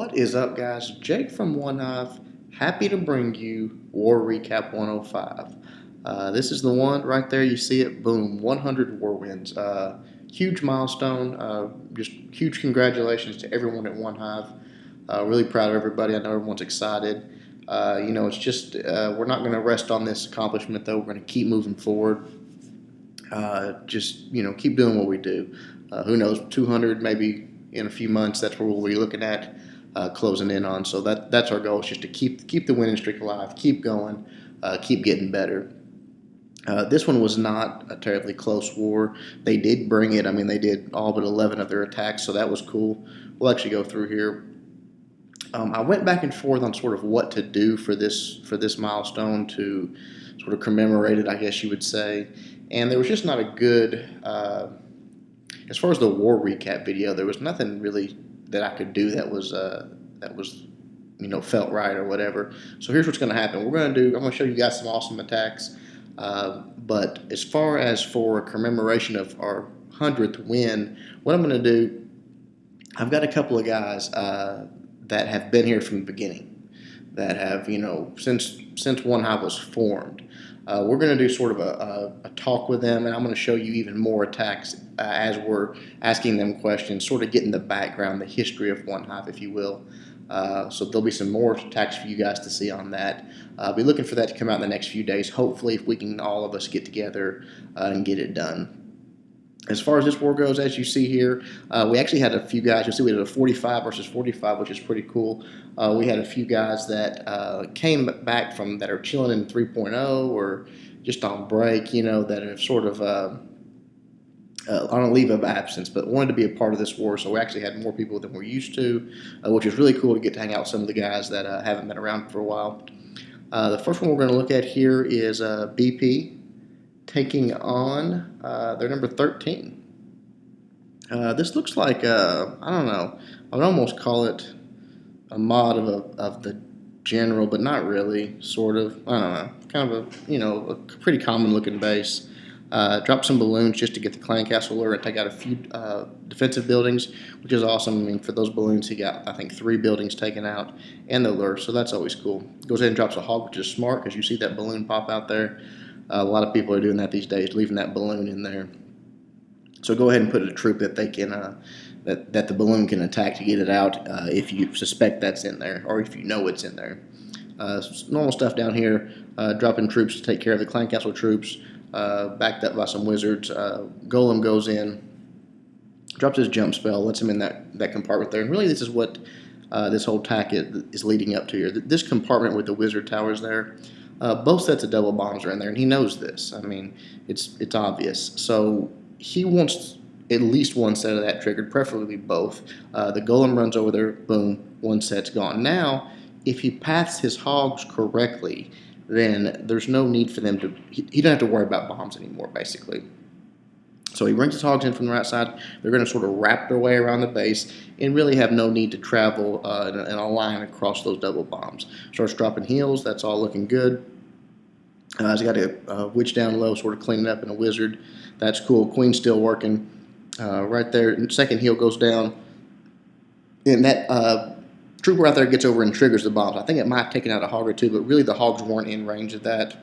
What is up, guys? Jake from OneHive, happy to bring you War Recap 105. This is the one right there. You see it, boom, 100 war wins. Huge milestone. Just huge congratulations to everyone at OneHive. Really proud of everybody. I know everyone's excited. It's just we're not going to rest on this accomplishment, though. We're going to keep moving forward. Keep doing what we do. Who knows, 200 maybe in a few months. That's where we'll be looking at. Closing in on. So that's our goal, is just to keep the winning streak alive, keep going, keep getting better. This one was not a terribly close war. They did bring it. I mean, they did all but 11 of their attacks, so that was cool. We'll actually go through here. I went back and forth on sort of what to do for this milestone to sort of commemorate it, I guess you would say. And there was just not a good, as far as the war recap video, there was nothing really that I could do that was felt right or whatever. So here's what's going to happen. I'm going to show you guys some awesome attacks. But as far as for a commemoration of our 100th win, what I'm going to do, I've got a couple of guys that have been here from the beginning, that have, since OneHive was formed. We're going to do sort of a talk with them, and I'm going to show you even more attacks as we're asking them questions, sort of getting the background, the history of OneHive, if you will. So there'll be some more attacks for you guys to see on that. I'll be looking for that to come out in the next few days. Hopefully, if we can all of us get together and get it done. As far as this war goes, as you see here, we actually had a few guys. You'll see we did a 45 versus 45, which is pretty cool. We had a few guys that came back from that are chilling in 3.0 or just on break, that have sort of on a leave of absence, but wanted to be a part of this war. So we actually had more people than we're used to, which is really cool to get to hang out with some of the guys that haven't been around for a while. The first one we're going to look at here is BP. Taking on their number 13. This looks like, I don't know, I would almost call it a mod of the general, but not really, sort of. I don't know, kind of a pretty common looking base. Drop some balloons just to get the clan castle lure and take out a few defensive buildings, which is awesome. I mean, for those balloons, he got, I think, 3 buildings taken out and the lure, so that's always cool. Goes ahead and drops a hog, which is smart because you see that balloon pop out there. A lot of people are doing that these days, leaving that balloon in there. So go ahead and put a troop that they can, that the balloon can attack to get it out if you suspect that's in there or if you know it's in there. Normal stuff down here, dropping troops to take care of the clan castle troops, backed up by some wizards. Golem goes in, drops his jump spell, lets him in that compartment there. And really this is what this whole attack is leading up to here. This compartment with the wizard towers there, both sets of double bombs are in there, and he knows this. I mean, it's obvious. So he wants at least one set of that triggered, preferably both. The golem runs over there, boom, one set's gone. Now, if he paths his hogs correctly, then there's no need for them to, he doesn't have to worry about bombs anymore, basically. So he brings his hogs in from the right side. They're going to sort of wrap their way around the base and really have no need to travel in a line across those double bombs. Starts dropping heals. That's all looking good. He's got a witch down low, sort of cleaning up, and a wizard. That's cool. Queen's still working right there. Second heal goes down. And that trooper out there gets over and triggers the bombs. I think it might have taken out a hog or two, but really the hogs weren't in range of that.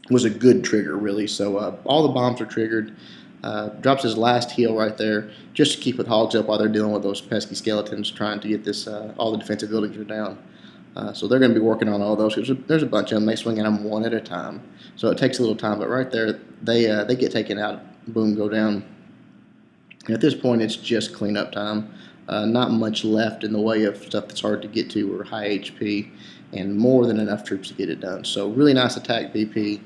Was a good trigger, really. So all the bombs are triggered. Drops his last heal right there just to keep with hogs up while they're dealing with those pesky skeletons trying to get this. All the defensive buildings are down. So they're going to be working on all those. There's a bunch of them. They swing at them one at a time. So it takes a little time. But right there, they get taken out. Boom, go down. And at this point, it's just cleanup time. Not much left in the way of stuff that's hard to get to or high HP. And more than enough troops to get it done. So really nice attack, BP.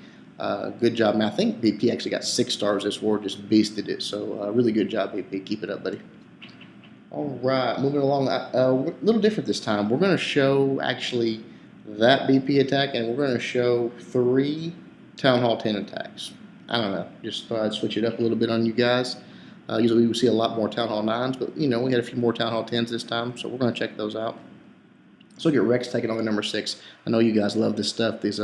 Good job. Now, I think BP actually got 6 stars this war, just beasted it. So really good job, BP. Keep it up, buddy. All right, moving along. A little different this time. We're going to show actually that BP attack, and we're going to show 3 Town Hall 10 attacks. I don't know. Just thought I'd switch it up a little bit on you guys. Usually we see a lot more Town Hall 9s, but we had a few more Town Hall 10s this time, so we're going to check those out. Let's look at Rex taking on the number 6. I know you guys love this stuff, these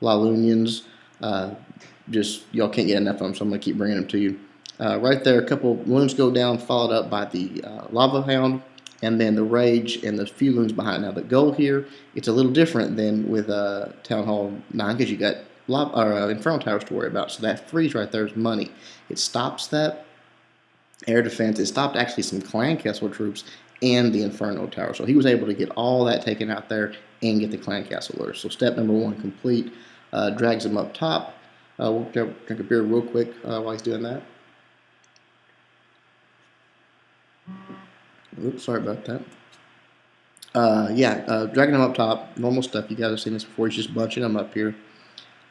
Lalunians. Y'all can't get enough of them, so I'm going to keep bringing them to you. Right there, a couple balloons go down, followed up by the Lava Hound. and then the Rage and the few loons behind. Now the goal here, it's a little different than with Town Hall 9 because you got Inferno Towers to worry about. So that freeze right there is money. It stops that air defense. It stopped actually some Clan Castle troops and the Inferno Tower. So he was able to get all that taken out there and get the Clan Castle alert. So step number 1 complete. Drags him up top. We'll drink a beer real quick while he's doing that. Oops, sorry about that. Dragging him up top, normal stuff. You guys have seen this before. He's just bunching them up here.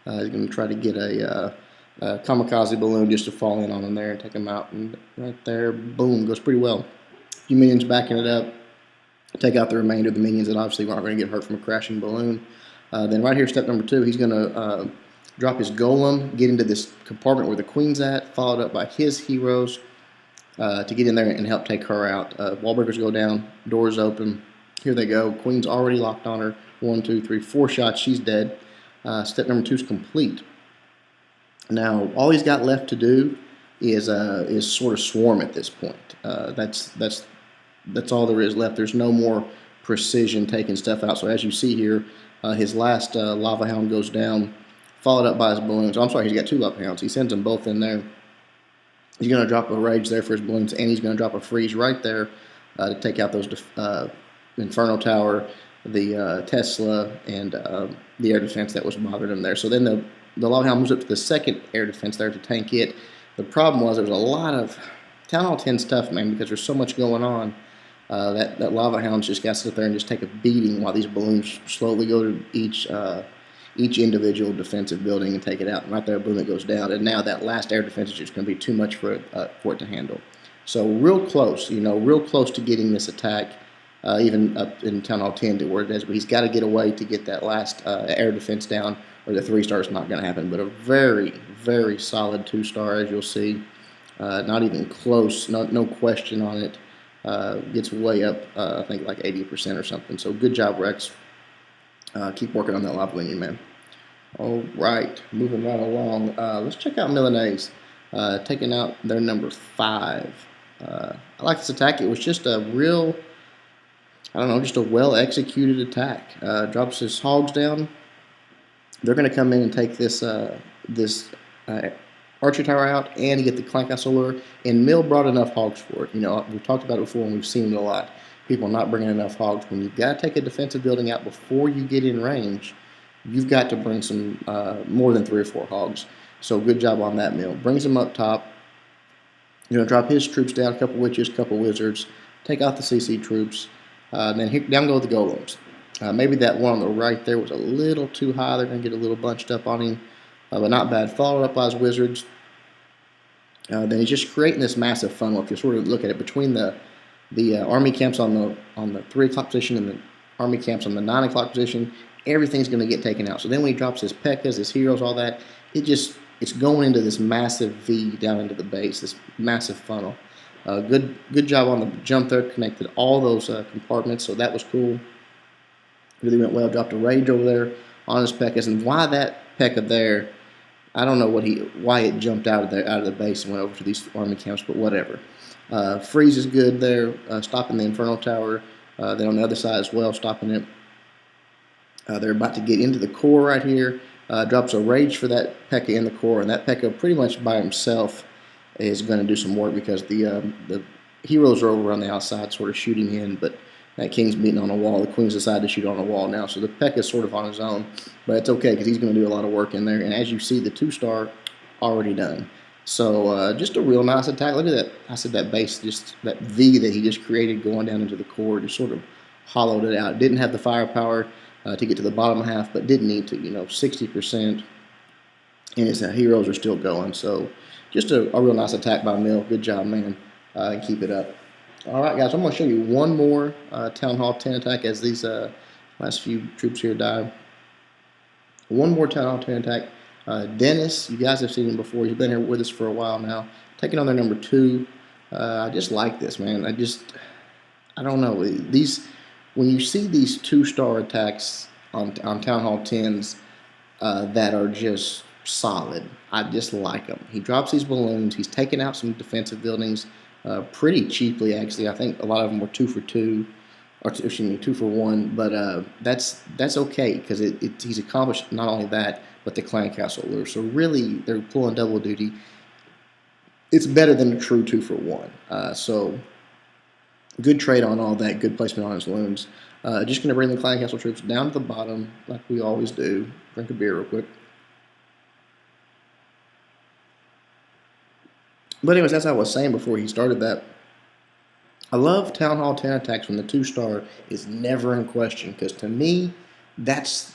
He's going to try to get a kamikaze balloon just to fall in on him there and take him out. And right there, boom, goes pretty well. A few minions backing it up. Take out the remainder of the minions that obviously aren't going to get hurt from a crashing balloon. Then right here, step number 2, he's going to drop his golem, get into this compartment where the queen's at, followed up by his heroes to get in there and help take her out. Wall breakers go down, doors open. Here they go. Queen's already locked on her. 1, 2, 3, 4 shots. She's dead. Step number 2 is complete. Now, all he's got left to do is sort of swarm at this point. That's all there is left. There's no more precision taking stuff out. So as you see here, his last lava hound goes down, followed up by his balloons. Oh, I'm sorry, he's got 2 lava hounds. He sends them both in there. He's going to drop a rage there for his balloons, and he's going to drop a freeze right there to take out those Inferno Tower, the Tesla, and the air defense that was bothering him there. So then the lava hound moves up to the second air defense there to tank it. The problem was there was a lot of Town Hall 10's tough, man, because there's so much going on. That lava hound's just got to sit there and just take a beating while these balloons slowly go to each individual defensive building and take it out. And right there, boom, it goes down. And now that last air defense is just going to be too much for it to handle. So real close, real close to getting this attack, even up in Town Hall 10 to where it is. But he's got to get away to get that last air defense down, or the 3-star is not going to happen. But a very, very solid 2-star, as you'll see. Not even close, no question on it. Gets way up, I think like 80% or something. So good job, Rex. Keep working on that lava minion, man. All right, moving right along. Let's check out Milanese, taking out their number 5. I like this attack. It was just a real, just a well-executed attack. Drops his hogs down. They're going to come in and take this archer tower out and get the Clan Castle lure. And Mill brought enough hogs for it. We've talked about it before and we've seen it a lot. People not bringing enough hogs. When you've got to take a defensive building out before you get in range, you've got to bring some more than 3 or 4 hogs. So good job on that, Mill. Brings them up top. You're going to drop his troops down, a couple witches, a couple wizards, take out the CC troops. Then down go the golems. Maybe that one on the right there was a little too high. They're going to get a little bunched up on him, but not bad. Followed up by his wizards. Then he's just creating this massive funnel. If you sort of look at it, between the army camps on the 3 o'clock position and the army camps on the 9 o'clock position, everything's going to get taken out. So then when he drops his P.E.K.K.A.s, his heroes, all that, it's going into this massive V down into the base, this massive funnel. Good job on the jump there, connected all those compartments, so that was cool. Really went well. Dropped a rage over there on his P.E.K.K.A.s, and why that P.E.K.K.A. there, I don't know why it jumped out of the base and went over to these army camps, but whatever. Freeze is good there, stopping the Inferno Tower. Then on the other side as well, stopping it. They're about to get into the core right here. Drops a rage for that P.E.K.K.A. in the core, and that P.E.K.K.A. pretty much by himself is going to do some work because the heroes are over on the outside sort of shooting in, but that king's beating on a wall. The queen's decided to shoot on a wall now, so the P.E.K.K.A. is sort of on his own, but it's okay because he's going to do a lot of work in there. And as you see, the 2-star already done. So just a real nice attack. Look at that. I said that base, just that V that he just created going down into the core, just sort of hollowed it out. Didn't have the firepower to get to the bottom half, but didn't need to. 60%, and his heroes are still going. So just a real nice attack by Mill. Good job, man. And keep it up. All right, guys, I'm going to show you one more Town Hall 10 attack as these last few troops here die. One more Town Hall 10 attack. Dennis, you guys have seen him before. He's been here with us for a while now. Taking on their number 2. I just like this, man. I don't know. When you see these 2-star attacks on Town Hall 10s that are just solid, I just like them. He drops these balloons. He's taking out some defensive buildings. pretty cheaply, actually. I think a lot of them were 2 for 2, or excuse me, 2 for 1. But that's okay because he's accomplished not only that, but the clan castle lure. So really, they're pulling double duty. It's better than a true 2 for 1. So good trade on all that. Good placement on his loons. Just going to bring the clan castle troops down to the bottom like we always do. Drink a beer real quick. But anyways, as I was saying before he started that, I love Town Hall 10 attacks when the 2-star is never in question, because to me, that's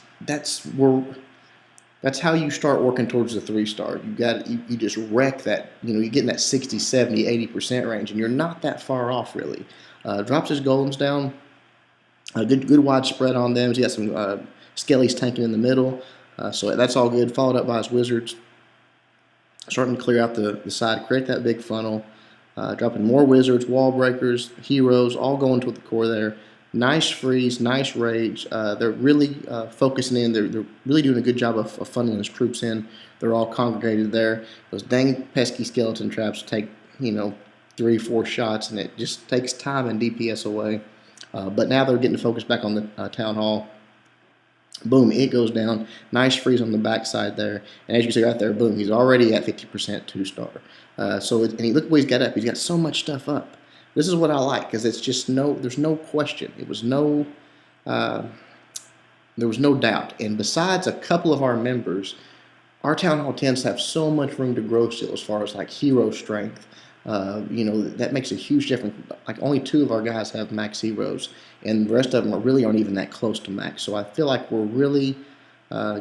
where that's how you start working towards the 3-star. You just wreck that. You get in that 60, 70, 80% range, and you're not that far off really. Drops his golems down. Good widespread on them. He's got some skellies tanking in the middle, so that's all good. Followed up by his wizards, starting to clear out the side, create that big funnel. Dropping more wizards, wall breakers, heroes, all going to the core there. Nice freeze, nice rage. They're really focusing in. They're really doing a good job of funneling his troops in. They're all congregated there. Those dang pesky skeleton traps take 3, 4 shots, and it just takes time and DPS away. But now they're getting to focus back on the town hall. Boom, it goes down. Nice freeze on the backside there. And as you see right there, boom, he's already at 50% 2-star. And look what he's got up. He's got so much stuff up. This is what I like, because it's just there's no question. There was no doubt. And besides a couple of our members, our Town Hall 10s have so much room to grow still as far as like hero strength. That makes a huge difference. Like only 2 of our guys have max heroes, and the rest of them aren't even that close to max. So I feel like we're really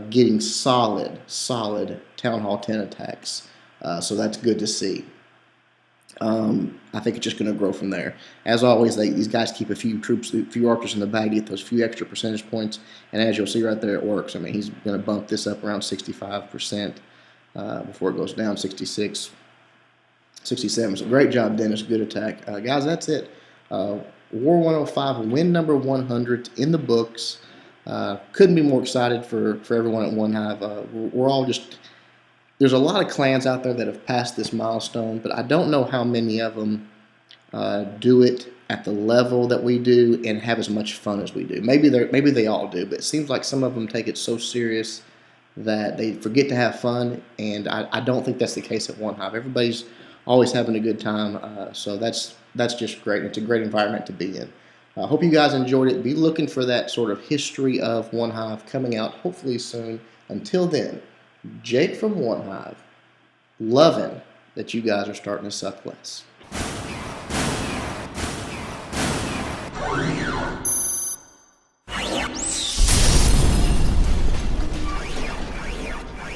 getting solid Town Hall 10 attacks. So that's good to see. I think it's just going to grow from there. As always, these guys keep a few troops, a few archers in the bag to get those few extra percentage points. And as you'll see right there, it works. I mean, he's going to bump this up around 65% before it goes down 66. 67. So great job, Dennis. Good attack. Guys, that's it. War 105, win number 100 in the books. Couldn't be more excited for everyone at OneHive. We're all just... There's a lot of clans out there that have passed this milestone, but I don't know how many of them do it at the level that we do and have as much fun as we do. Maybe they all do, but it seems like some of them take it so serious that they forget to have fun, and I don't think that's the case at OneHive. Everybody's always having a good time, so that's just great. It's a great environment to be in. I hope you guys enjoyed it. Be looking for that sort of history of OneHive coming out hopefully soon. Until then, Jake from OneHive, loving that you guys are starting to suck less.